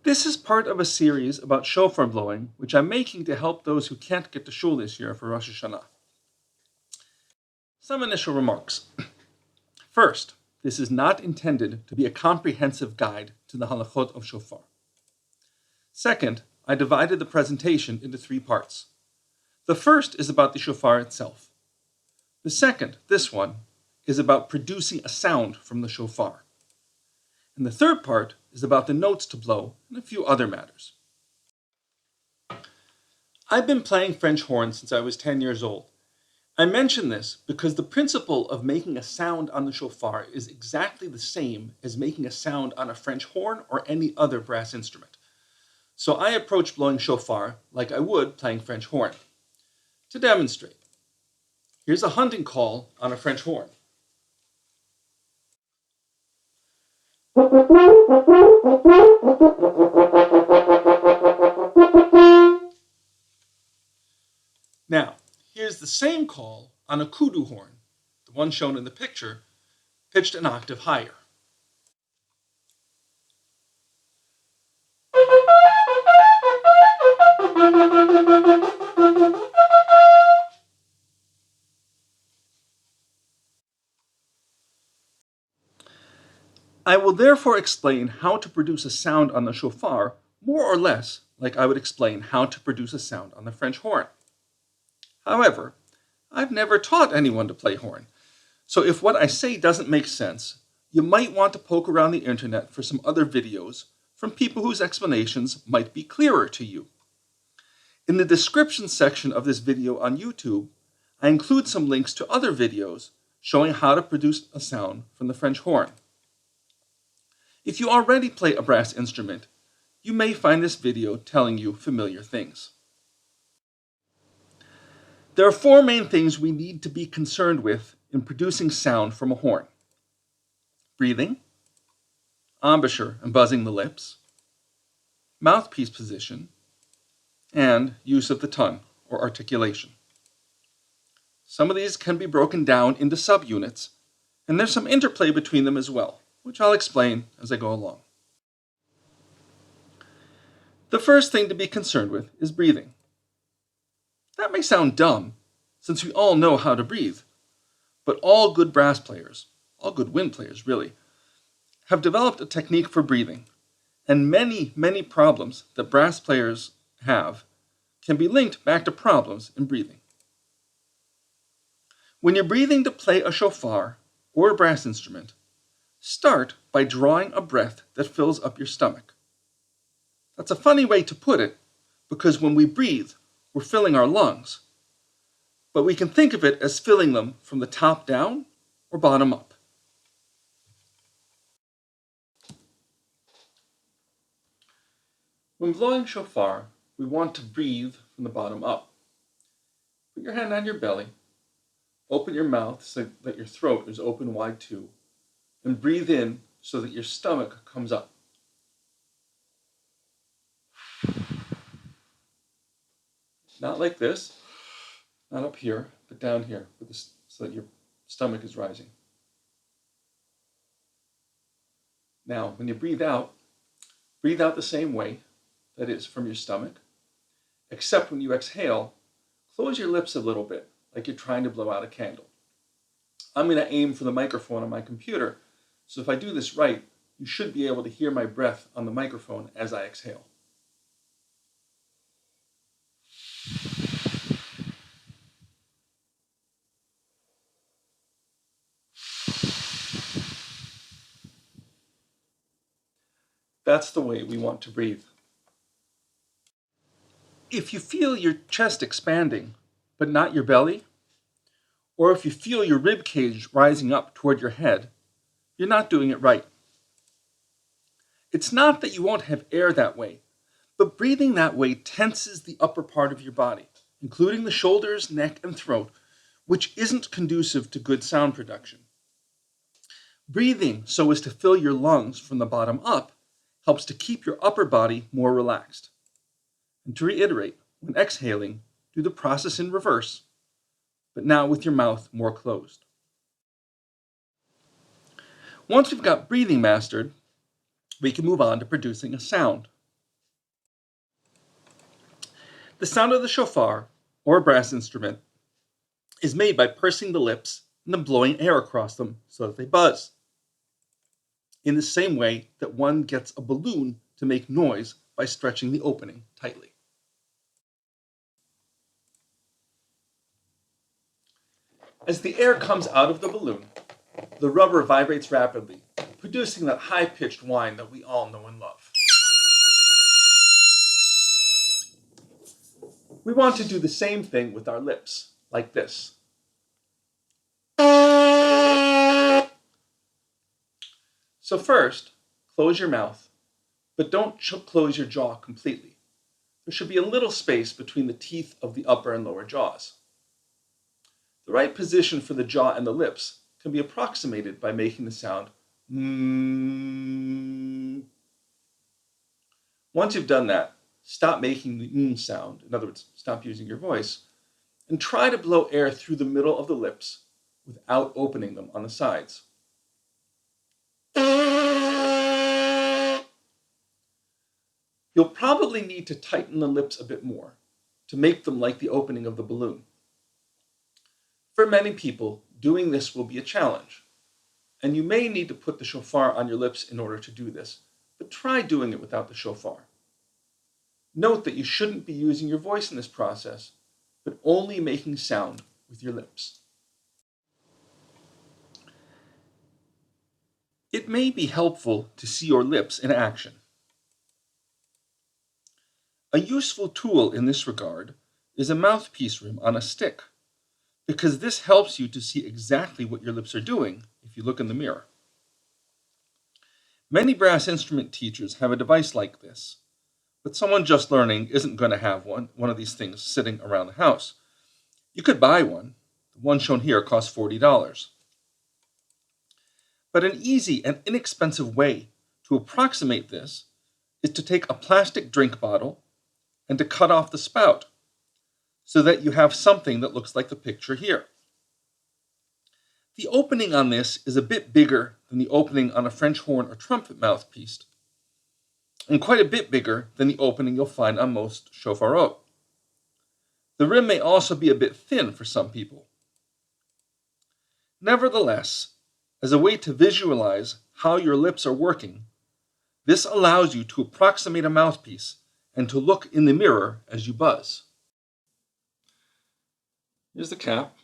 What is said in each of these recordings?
This is part of a series about shofar blowing, which I'm making to help those who can't get to shul this year for Rosh Hashanah. Some initial remarks. First, this is not intended to be a comprehensive guide to the halachot of shofar. Second, I divided the presentation into 3 parts. The first is about the shofar itself. The second, this one, is about producing a sound from the shofar. And the third part is about the notes to blow and a few other matters. I've been playing French horn since I was 10 years old. I mention this because the principle of making a sound on the shofar is exactly the same as making a sound on a French horn or any other brass instrument. So I approach blowing shofar like I would playing French horn. To demonstrate, here's a hunting call on a French horn. Now, here's the same call on a kudu horn, the one shown in the picture, pitched an octave higher. I will therefore explain how to produce a sound on the shofar more or less like I would explain how to produce a sound on the French horn. However, I've never taught anyone to play horn, so if what I say doesn't make sense, you might want to poke around the internet for some other videos from people whose explanations might be clearer to you. In the description section of this video on YouTube, I include some links to other videos showing how to produce a sound from the French horn. If you already play a brass instrument, you may find this video telling you familiar things. There are 4 main things we need to be concerned with in producing sound from a horn: breathing, embouchure and buzzing the lips, mouthpiece position, and use of the tongue or articulation. Some of these can be broken down into subunits, and there's some interplay between them as well, which I'll explain as I go along. The first thing to be concerned with is breathing. That may sound dumb, since we all know how to breathe, but all good brass players, all good wind players really, have developed a technique for breathing, and many problems that brass players have can be linked back to problems in breathing. When you're breathing to play a shofar or a brass instrument, start by drawing a breath that fills up your stomach. That's a funny way to put it, because when we breathe, we're filling our lungs, but we can think of it as filling them from the top down or bottom up. When blowing shofar, we want to breathe from the bottom up. Put your hand on your belly, open your mouth so that your throat is open wide too, and breathe in so that your stomach comes up. Not like this, not up here, but down here, so that your stomach is rising. Now, when you breathe out the same way, that is, from your stomach, except when you exhale, close your lips a little bit, like you're trying to blow out a candle. I'm going to aim for the microphone on my computer, so if I do this right, you should be able to hear my breath on the microphone as I exhale. That's the way we want to breathe. If you feel your chest expanding, but not your belly, or if you feel your rib cage rising up toward your head, you're not doing it right. It's not that you won't have air that way, but breathing that way tenses the upper part of your body, including the shoulders, neck, and throat, which isn't conducive to good sound production. Breathing so as to fill your lungs from the bottom up helps to keep your upper body more relaxed. And to reiterate, when exhaling, do the process in reverse, but now with your mouth more closed. Once we've got breathing mastered, we can move on to producing a sound. The sound of the shofar, or a brass instrument, is made by pursing the lips and then blowing air across them so that they buzz, in the same way that one gets a balloon to make noise by stretching the opening tightly. As the air comes out of the balloon, the rubber vibrates rapidly, producing that high-pitched whine that we all know and love. We want to do the same thing with our lips, like this. So first, close your mouth, but don't close your jaw completely. There should be a little space between the teeth of the upper and lower jaws. The right position for the jaw and the lips can be approximated by making the sound mm. Once you've done that, stop making the mm sound, in other words, stop using your voice, and try to blow air through the middle of the lips without opening them on the sides. You'll probably need to tighten the lips a bit more to make them like the opening of the balloon. For many people, doing this will be a challenge, and you may need to put the shofar on your lips in order to do this, but try doing it without the shofar. Note that you shouldn't be using your voice in this process, but only making sound with your lips. It may be helpful to see your lips in action. A useful tool in this regard is a mouthpiece rim on a stick, because this helps you to see exactly what your lips are doing if you look in the mirror. Many brass instrument teachers have a device like this, but someone just learning isn't going to have one of these things sitting around the house. You could buy one. The one shown here costs $40. But an easy and inexpensive way to approximate this is to take a plastic drink bottle and to cut off the spout so that you have something that looks like the picture here. The opening on this is a bit bigger than the opening on a French horn or trumpet mouthpiece, and quite a bit bigger than the opening you'll find on most shofarot. The rim may also be a bit thin for some people. Nevertheless, as a way to visualize how your lips are working, this allows you to approximate a mouthpiece and to look in the mirror as you buzz. Here's the cap.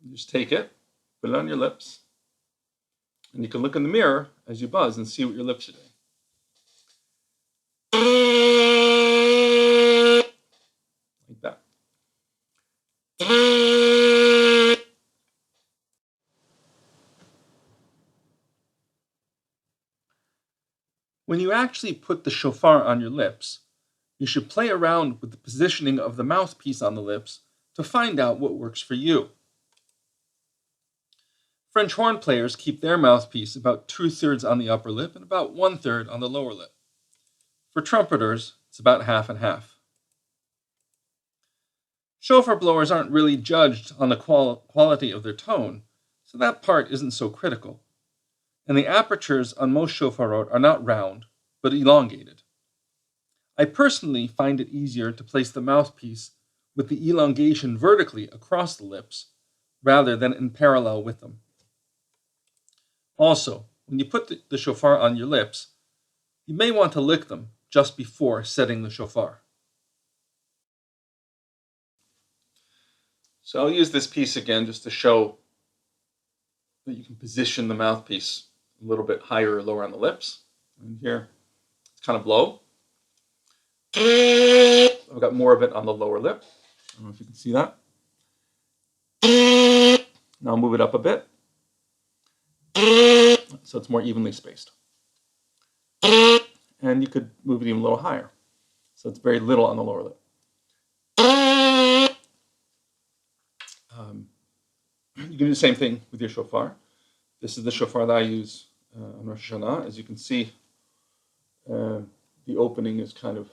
You just take it, put it on your lips, and you can look in the mirror as you buzz and see what your lips are doing. Like that. When you actually put the shofar on your lips, you should play around with the positioning of the mouthpiece on the lips to find out what works for you. French horn players keep their mouthpiece about 2/3 on the upper lip and about 1/3 on the lower lip. For trumpeters, it's about half and half. Shofar blowers aren't really judged on the quality of their tone, so that part isn't so critical. And the apertures on most shofarot are not round, but elongated. I personally find it easier to place the mouthpiece with the elongation vertically across the lips, rather than in parallel with them. Also, when you put the shofar on your lips, you may want to lick them just before setting the shofar. So I'll use this piece again just to show that you can position the mouthpiece a little bit higher or lower on the lips. And here, it's kind of low. I've got more of it on the lower lip. I don't know if you can see that. Now I'll move it up a bit, so it's more evenly spaced. And you could move it even a little higher, so it's very little on the lower lip. You can do the same thing with your shofar. This is the shofar that I use on Rosh Hashanah. As you can see, the opening is kind of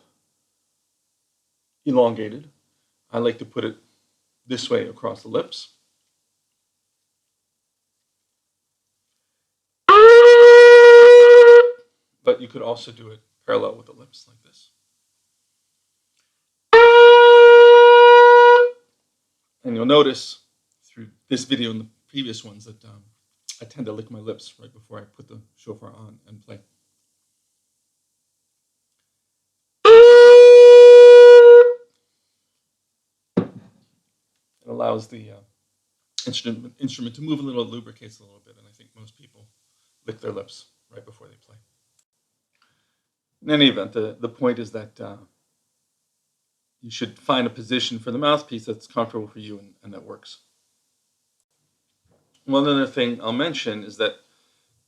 elongated. I like to put it this way across the lips. But you could also do it parallel with the lips like this. And you'll notice through this video and the previous ones that I tend to lick my lips right before I put the shofar on and play. It allows the instrument to move a little, lubricates a little bit, and I think most people lick their lips right before they play. In any event, the point is that you should find a position for the mouthpiece that's comfortable for you and that works. One other thing I'll mention is that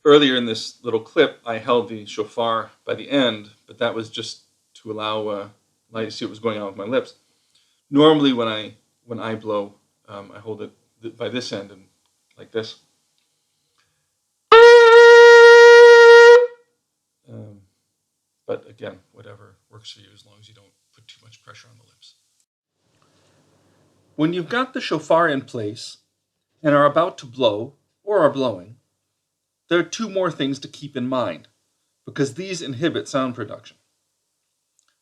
earlier in this little clip, I held the shofar by the end, but that was just to allow you to see what was going on with my lips. Normally, when I blow, I hold it by this end and like this. But again, whatever works for you, as long as you don't put too much pressure on the lips. When you've got the shofar in place and are about to blow or are blowing, there are two more things to keep in mind, because these inhibit sound production.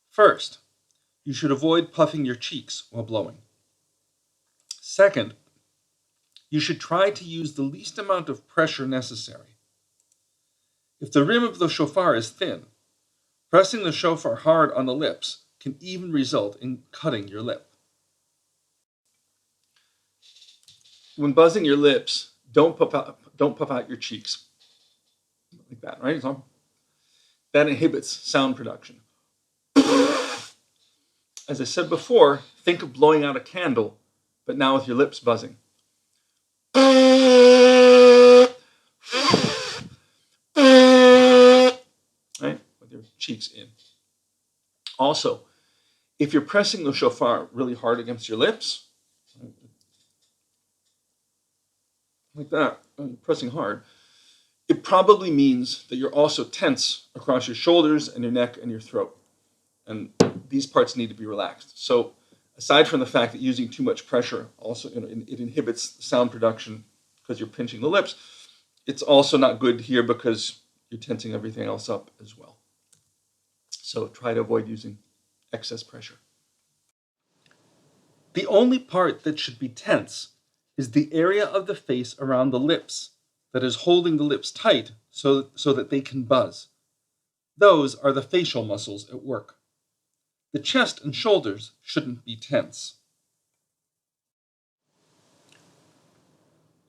First, you should avoid puffing your cheeks while blowing. Second, you should try to use the least amount of pressure necessary. If the rim of the shofar is thin, pressing the shofar hard on the lips can even result in cutting your lip. When buzzing your lips, don't puff out your cheeks like that, right? So that inhibits sound production. As I said before, think of blowing out a candle, but now with your lips buzzing. Right? With your cheeks in. Also, if you're pressing the shofar really hard against your lips, like that, pressing hard, it probably means that you're also tense across your shoulders and your neck and your throat. And these parts need to be relaxed. So aside from the fact that using too much pressure also it inhibits sound production because you're pinching the lips, it's also not good here because you're tensing everything else up as well. So try to avoid using excess pressure. The only part that should be tense is the area of the face around the lips that is holding the lips tight so that they can buzz. Those are the facial muscles at work. The chest and shoulders shouldn't be tense.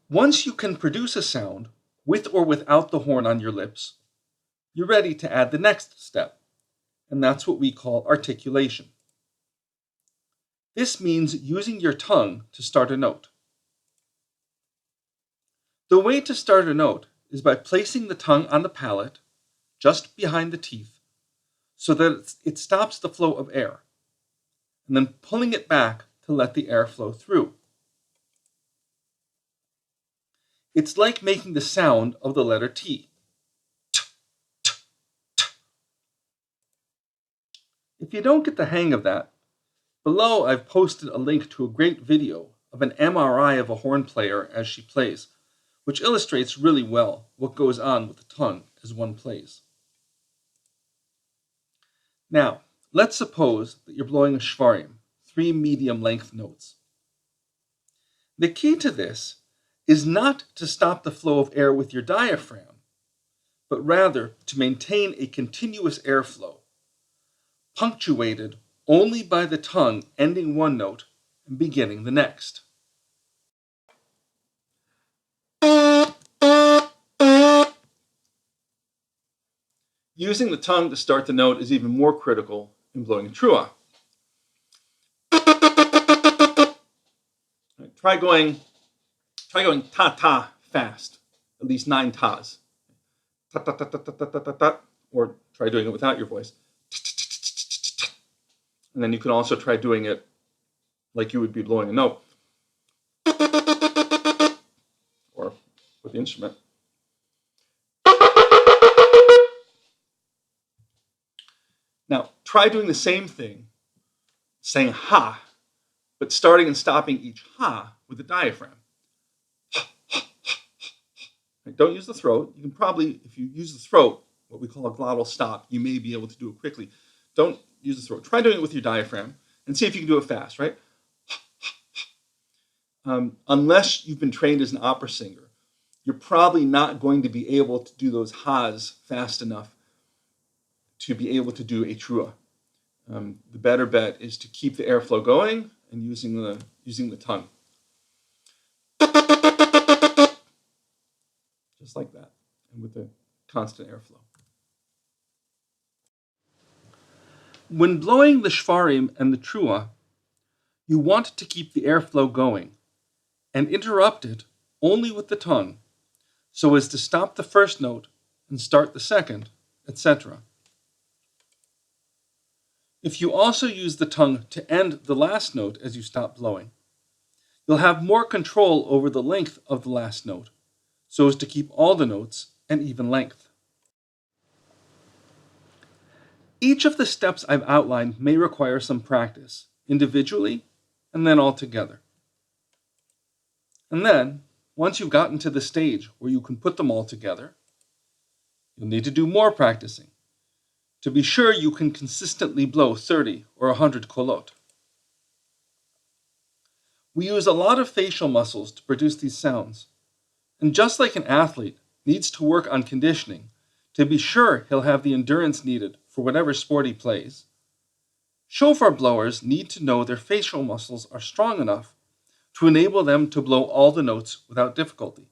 Once you can produce a sound, with or without the horn on your lips, you're ready to add the next step, and that's what we call articulation. This means using your tongue to start a note. The way to start a note is by placing the tongue on the palate, just behind the teeth, so that it stops the flow of air, and then pulling it back to let the air flow through. It's like making the sound of the letter T. T, t, t. If you don't get the hang of that, below I've posted a link to a great video of an MRI of a horn player as she plays, which illustrates really well what goes on with the tongue as one plays. Now, let's suppose that you're blowing a shvarim, 3 medium-length notes. The key to this is not to stop the flow of air with your diaphragm, but rather to maintain a continuous airflow, punctuated only by the tongue ending one note and beginning the next. Using the tongue to start the note is even more critical in blowing a trua. Try going ta-ta fast, at least 9 tas. Ta-ta-ta-ta-ta-ta-ta-ta, or try doing it without your voice. And then you can also try doing it like you would be blowing a note, or with the instrument. Now, try doing the same thing, saying ha, but starting and stopping each ha with the diaphragm. Don't use the throat. You can probably, if you use the throat, what we call a glottal stop, you may be able to do it quickly. Don't use the throat. Try doing it with your diaphragm and see if you can do it fast, right? unless you've been trained as an opera singer, you're probably not going to be able to do those ha's fast enough to be able to do a trua. The better bet is to keep the airflow going and using the tongue. Just like that, and with the constant airflow. When blowing the shvarim and the trua, you want to keep the airflow going and interrupt it only with the tongue so as to stop the first note and start the second, etc. If you also use the tongue to end the last note as you stop blowing, you'll have more control over the length of the last note so as to keep all the notes an even length. Each of the steps I've outlined may require some practice, individually and then all together. And then, once you've gotten to the stage where you can put them all together, you'll need to do more practicing to be sure you can consistently blow 30 or 100 kolot. We use a lot of facial muscles to produce these sounds, and just like an athlete needs to work on conditioning to be sure he'll have the endurance needed for whatever sport he plays, shofar blowers need to know their facial muscles are strong enough to enable them to blow all the notes without difficulty.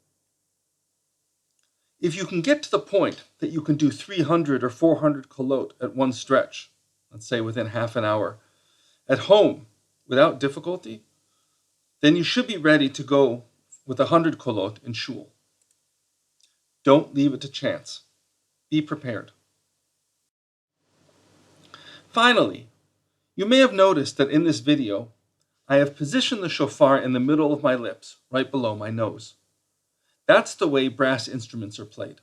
If you can get to the point that you can do 300 or 400 kolot at one stretch, let's say within half an hour, at home without difficulty, then you should be ready to go with 100 kolot in shul. Don't leave it to chance. Be prepared. Finally, you may have noticed that in this video, I have positioned the shofar in the middle of my lips, right below my nose. That's the way brass instruments are played.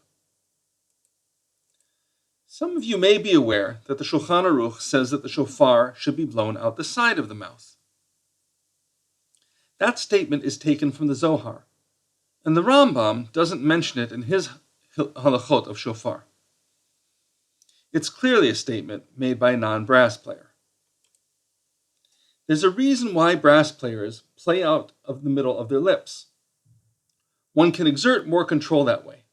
Some of you may be aware that the Shulchan Aruch says that the shofar should be blown out the side of the mouth. That statement is taken from the Zohar, and the Rambam doesn't mention it in his halachot of shofar. It's clearly a statement made by a non-brass player. There's a reason why brass players play out of the middle of their lips. One can exert more control that way.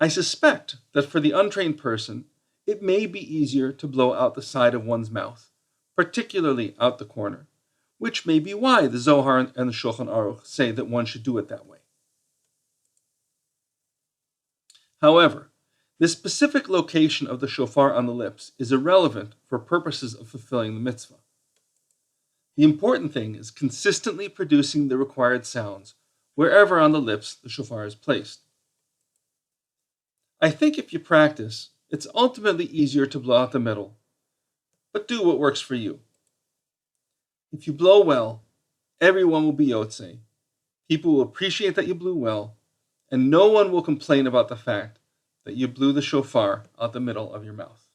I suspect that for the untrained person, it may be easier to blow out the side of one's mouth, particularly out the corner, which may be why the Zohar and the Shulchan Aruch say that one should do it that way. However, this specific location of the shofar on the lips is irrelevant for purposes of fulfilling the mitzvah. The important thing is consistently producing the required sounds wherever on the lips the shofar is placed. I think if you practice, it's ultimately easier to blow out the middle, but do what works for you. If you blow well, everyone will be yotzei. People will appreciate that you blew well, and no one will complain about the fact that you blew the shofar out the middle of your mouth.